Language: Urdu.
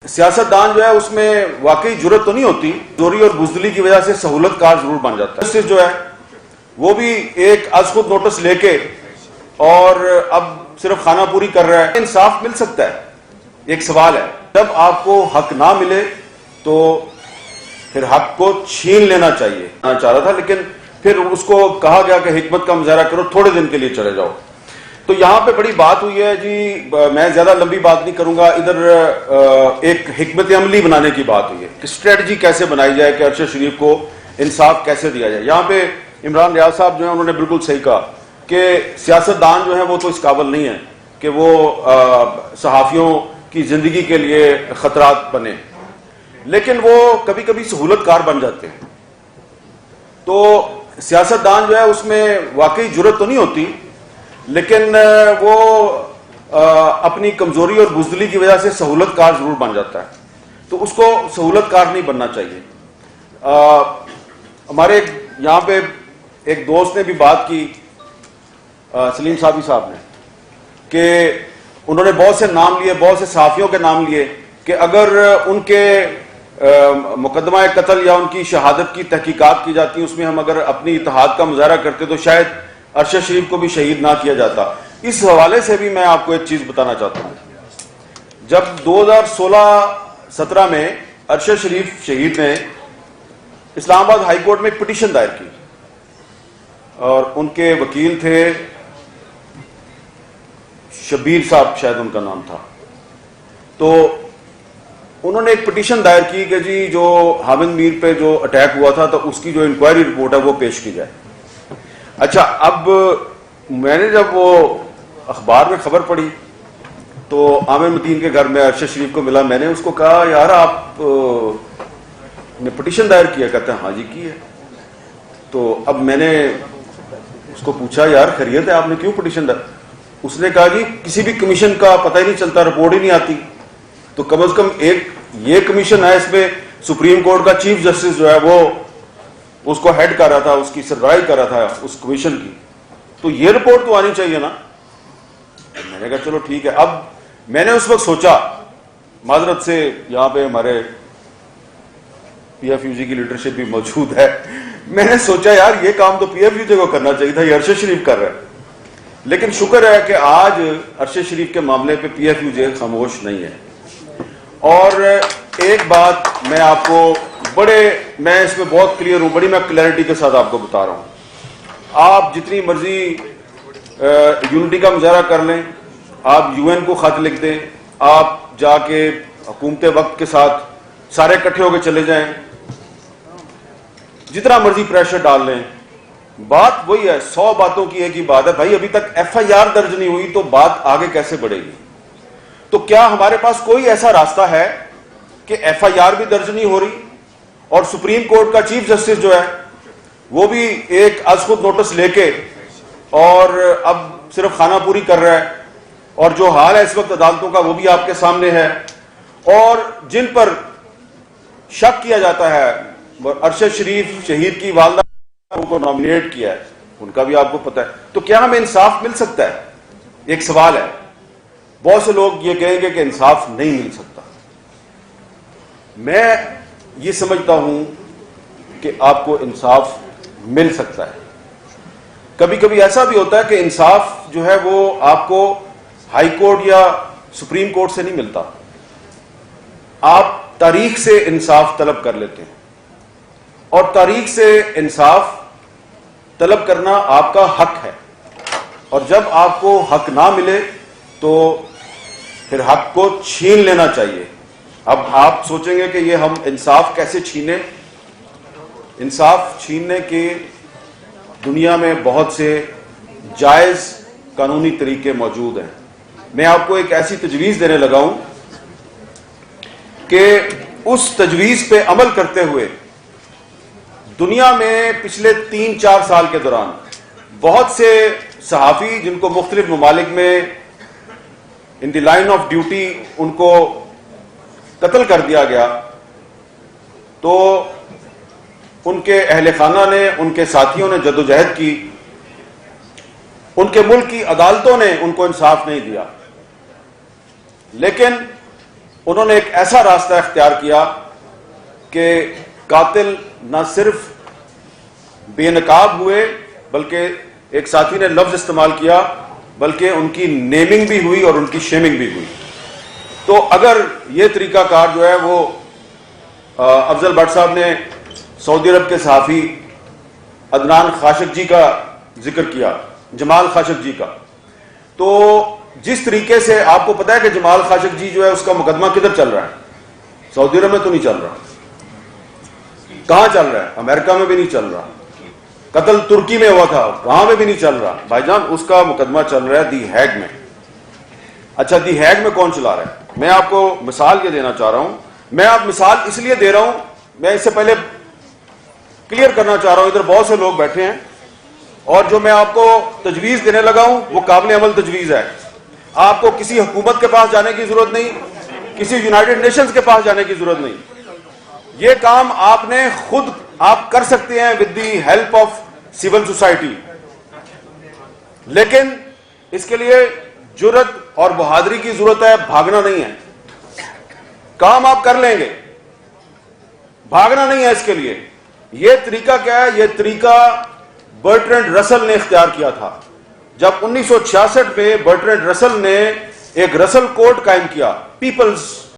سیاستدان جو ہے اس میں واقعی جرت تو نہیں ہوتی، زوری اور بزدلی کی وجہ سے سہولت کار ضرور بن جاتا ہے۔ جسٹس جو ہے وہ بھی ایک از خود نوٹس لے کے اور اب صرف خانہ پوری کر رہا ہے۔ انصاف مل سکتا ہے، ایک سوال ہے، جب آپ کو حق نہ ملے تو پھر حق کو چھین لینا چاہیے۔ چاہ رہا تھا لیکن پھر اس کو کہا گیا کہ حکمت کا مظاہرہ کرو، تھوڑے دن کے لیے چلے جاؤ۔ تو یہاں پہ بڑی بات ہوئی ہے جی، میں زیادہ لمبی بات نہیں کروں گا، ادھر ایک حکمت عملی بنانے کی بات ہوئی ہے کہ اسٹریٹجی کیسے بنائی جائے کہ ارشد شریف کو انصاف کیسے دیا جائے۔ یہاں پہ عمران ریاض صاحب جو ہیں انہوں نے بالکل صحیح کہا کہ سیاستدان جو ہیں وہ تو اس قابل نہیں ہیں کہ وہ صحافیوں کی زندگی کے لیے خطرات بنے، لیکن وہ کبھی کبھی سہولت کار بن جاتے ہیں۔ تو سیاستدان جو ہے اس میں واقعی جرت تو نہیں ہوتی، لیکن وہ اپنی کمزوری اور بزدلی کی وجہ سے سہولت کار ضرور بن جاتا ہے، تو اس کو سہولت کار نہیں بننا چاہیے۔ ہمارے یہاں پہ ایک دوست نے بھی بات کی، سلیم صاحب نے، کہ انہوں نے بہت سے نام لیے، بہت سے صحافیوں کے نام لیے کہ اگر ان کے مقدمہ قتل یا ان کی شہادت کی تحقیقات کی جاتی، اس میں ہم اگر اپنی اتحاد کا مظاہرہ کرتے تو شاید ارشد شریف کو بھی شہید نہ کیا جاتا۔ اس حوالے سے بھی میں آپ کو ایک چیز بتانا چاہتا ہوں، جب 2016-17 میں ارشد شریف شہید نے اسلام آباد ہائی کورٹ میں ایک پٹیشن دائر کی، اور ان کے وکیل تھے شبیر صاحب، شاید ان کا نام تھا۔ تو انہوں نے ایک پٹیشن دائر کی کہ جی جو حامد میر پہ جو اٹیک ہوا تھا تو اس کی جو انکوائری رپورٹ ہے وہ پیش کی جائے۔ اچھا، اب میں نے جب وہ اخبار میں خبر پڑھی تو عامر متین کے گھر میں ارشد شریف کو ملا، میں نے اس کو کہا یار آپ نے پٹیشن دائر کیا؟ کہتے ہیں ہاں جی کی ہے۔ تو اب میں نے اس کو پوچھا یار خیریت ہے، آپ نے کیوں پٹیشن دائر؟ اس نے کہا جی کسی بھی کمیشن کا پتہ ہی نہیں چلتا، رپورٹ ہی نہیں آتی، تو کم از کم ایک یہ کمیشن ہے، اس میں سپریم کورٹ کا چیف جسٹس جو ہے وہ اس کو ہیڈ کر رہا تھا، اس کی سربراہی کر رہا تھا اس کمیشن کی، تو یہ رپورٹ تو آنی چاہیے نا۔ میں نے کہا چلو ٹھیک ہے۔ اب میں نے اس وقت سوچا، معذرت سے یہاں پہ ہمارے پی ایف یو جی کی لیڈرشپ بھی موجود ہے، میں نے سوچا یار یہ کام تو پی ایف یو جی کو کرنا چاہیے تھا، یہ ارشد شریف کر رہا ہے۔ لیکن شکر ہے کہ آج ارشد شریف کے معاملے پہ پی ایف یو جی خاموش نہیں ہے۔ اور ایک بات میں آپ کو میں اس میں بہت کلیئر ہوں، بڑی میں کلیئرٹی کے ساتھ آپ کو بتا رہا ہوں، آپ جتنی مرضی یونٹی کا مظاہرہ کر لیں، آپ یو این کو خط لکھ دیں، آپ جا کے حکومت وقت کے ساتھ سارے اکٹھے ہو کے چلے جائیں، جتنا مرضی پریشر ڈال لیں، بات وہی ہے، 100 باتوں کی ایک ہی بات ہے، بھائی ابھی تک ایف آئی آر درج نہیں ہوئی تو بات آگے کیسے بڑھے گی؟ تو کیا ہمارے پاس کوئی ایسا راستہ ہے کہ ایف آئی آر بھی درج نہیں ہو رہی اور سپریم کورٹ کا چیف جسٹس جو ہے وہ بھی ایک از خود نوٹس لے کے اور اب صرف خانہ پوری کر رہا ہے، اور جو حال ہے اس وقت عدالتوں کا وہ بھی آپ کے سامنے ہے، اور جن پر شک کیا جاتا ہے ارشد شریف شہید کی والدہ کو نامینیٹ کیا ہے، ان کا بھی آپ کو پتہ ہے، تو کیا ہمیں انصاف مل سکتا ہے؟ ایک سوال ہے۔ بہت سے لوگ یہ کہیں گے کہ انصاف نہیں مل سکتا، میں یہ سمجھتا ہوں کہ آپ کو انصاف مل سکتا ہے۔ کبھی کبھی ایسا بھی ہوتا ہے کہ انصاف جو ہے وہ آپ کو ہائی کورٹ یا سپریم کورٹ سے نہیں ملتا، آپ تاریخ سے انصاف طلب کر لیتے ہیں، اور تاریخ سے انصاف طلب کرنا آپ کا حق ہے، اور جب آپ کو حق نہ ملے تو پھر حق کو چھین لینا چاہیے۔ اب آپ سوچیں گے کہ یہ ہم انصاف کیسے چھینیں؟ انصاف چھیننے کے دنیا میں بہت سے جائز قانونی طریقے موجود ہیں۔ میں آپ کو ایک ایسی تجویز دینے لگا ہوں کہ اس تجویز پہ عمل کرتے ہوئے دنیا میں پچھلے 3-4 سال کے دوران بہت سے صحافی جن کو مختلف ممالک میں ان دی لائن آف ڈیوٹی ان کو قتل کر دیا گیا، تو ان کے اہل خانہ نے، ان کے ساتھیوں نے جدوجہد کی، ان کے ملک کی عدالتوں نے ان کو انصاف نہیں دیا، لیکن انہوں نے ایک ایسا راستہ اختیار کیا کہ قاتل نہ صرف بے نقاب ہوئے بلکہ ایک ساتھی نے لفظ استعمال کیا بلکہ ان کی نیمنگ بھی ہوئی اور ان کی شیمنگ بھی ہوئی. تو اگر یہ طریقہ کار جو ہے وہ افضل بٹ صاحب نے سعودی عرب کے صحافی عدنان خاشقجی کا ذکر کیا، جمال خاشقجی کا، تو جس طریقے سے آپ کو پتا ہے کہ جمال خاشقجی جو ہے اس کا مقدمہ کدھر چل رہا ہے؟ سعودی عرب میں تو نہیں چل رہا. کہاں چل رہا ہے؟ امریکہ میں بھی نہیں چل رہا. قتل ترکی میں ہوا تھا، وہاں میں بھی نہیں چل رہا. بھائی جان اس کا مقدمہ چل رہا ہے دی ہیگ میں. اچھا دی ہیگ میں کون چلا رہا ہے؟ میں آپ کو مثال یہ دینا چاہ رہا ہوں. میں آپ مثال اس لیے دے رہا ہوں، میں اس سے پہلے کلیئر کرنا چاہ رہا ہوں، ادھر بہت سے لوگ بیٹھے ہیں اور جو میں آپ کو تجویز دینے لگا ہوں وہ قابل عمل تجویز ہے. آپ کو کسی حکومت کے پاس جانے کی ضرورت نہیں، کسی یونائٹڈ نیشنز کے پاس جانے کی ضرورت نہیں. یہ کام آپ نے خود آپ کر سکتے ہیں with the help of civil society, لیکن اس کے لیے جرت اور بہادری کی ضرورت ہے، بھاگنا نہیں ہے. کام آپ کر لیں گے، بھاگنا نہیں ہے اس کے لیے. یہ طریقہ کیا ہے؟ یہ طریقہ برٹرینڈ رسل نے اختیار کیا تھا. جب 1966 میں برٹرینڈ رسل نے ایک رسل کوڈ قائم کیا، پیپلز